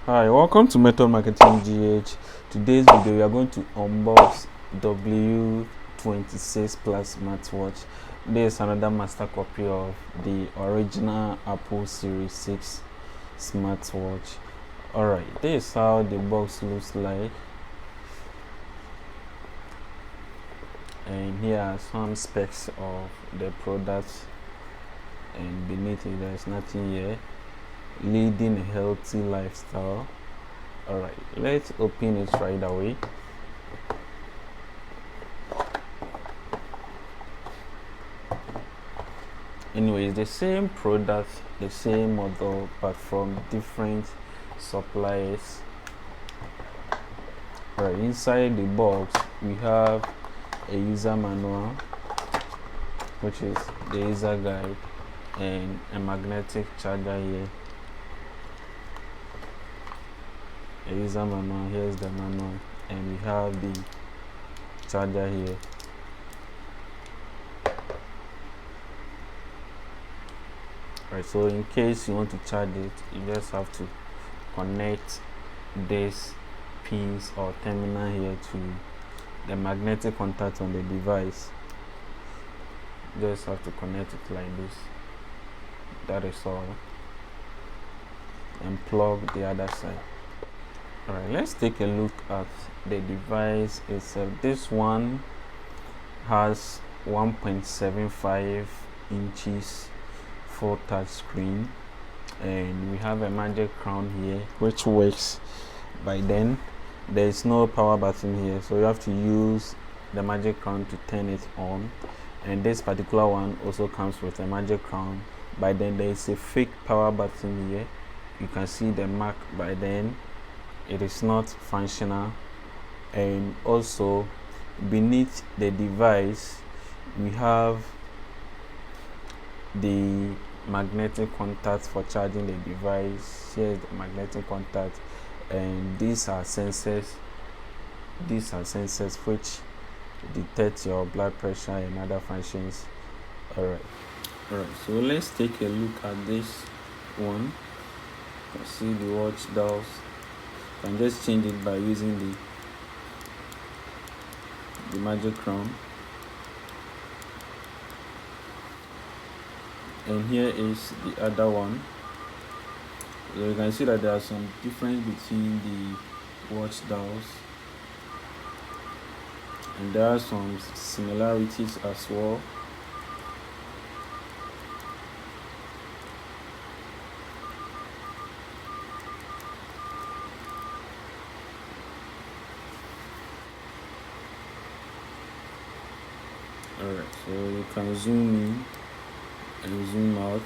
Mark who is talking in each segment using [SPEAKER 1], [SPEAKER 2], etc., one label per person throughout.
[SPEAKER 1] Hi, welcome to Method Marketing GH. Today's video we are going to unbox W26 Plus Smartwatch. This is another master copy of the original Apple Series 6 smartwatch. Alright, this is how the box looks like. And here are some specs of the product, and beneath it there's nothing here. Leading a healthy lifestyle. Alright, let's open it right away. Anyway, it's the same product, the same model, but from different suppliers. Right, inside the box we have a user manual, which is the user guide, and a magnetic charger here. A user manual, here's the manual, and we have the charger here. Right, so in case you want to charge it, you just have to connect this pins or terminal here to the magnetic contact on the device. You just have to connect it like this. That is all. And plug the other side. Alright, let's take a look at the device itself. This one has 1.75 inches full touch screen, and we have a magic crown here which works. By then there is no power button here, so you have to use the magic crown to turn it on. And this particular one also comes with a magic crown. By then there is a fake power button here. You can see the mark. By then it is not functional. And also beneath the device we have the magnetic contact for charging the device. Here's the magnetic contact, and these are sensors which detect your blood pressure and other functions. Alright, so let's take a look at this one. You can see the watch dials. You can just change it by using the magic crown. And here is the other one. So you can see that there are some difference between the watch dials, and there are some similarities as well. Alright, so you can zoom in and zoom out.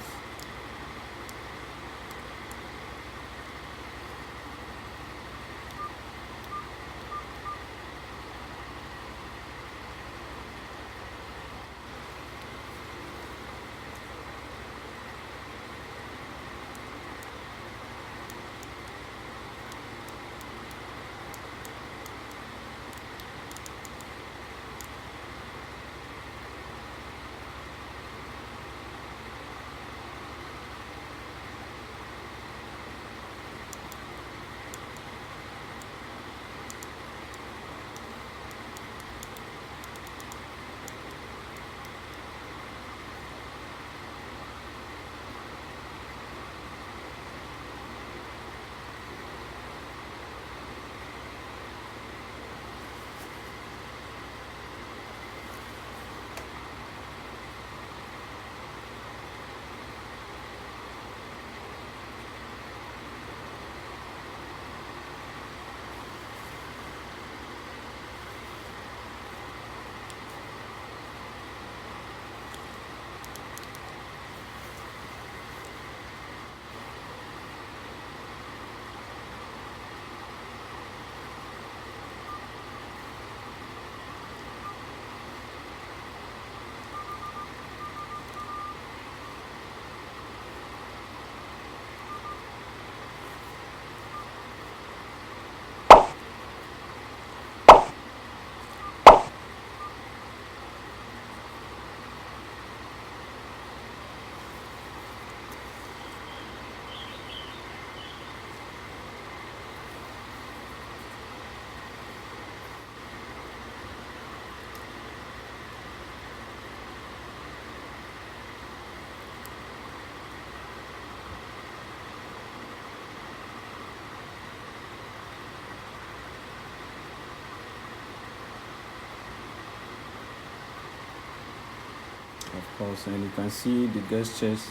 [SPEAKER 1] of course, and you can see the gestures: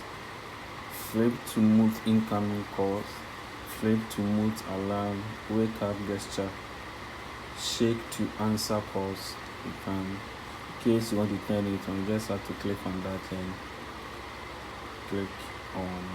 [SPEAKER 1] flip to mute incoming calls, flip to mute alarm, wake up gesture, shake to answer calls. You can, in case you want to turn it on, you just have to click on that and click on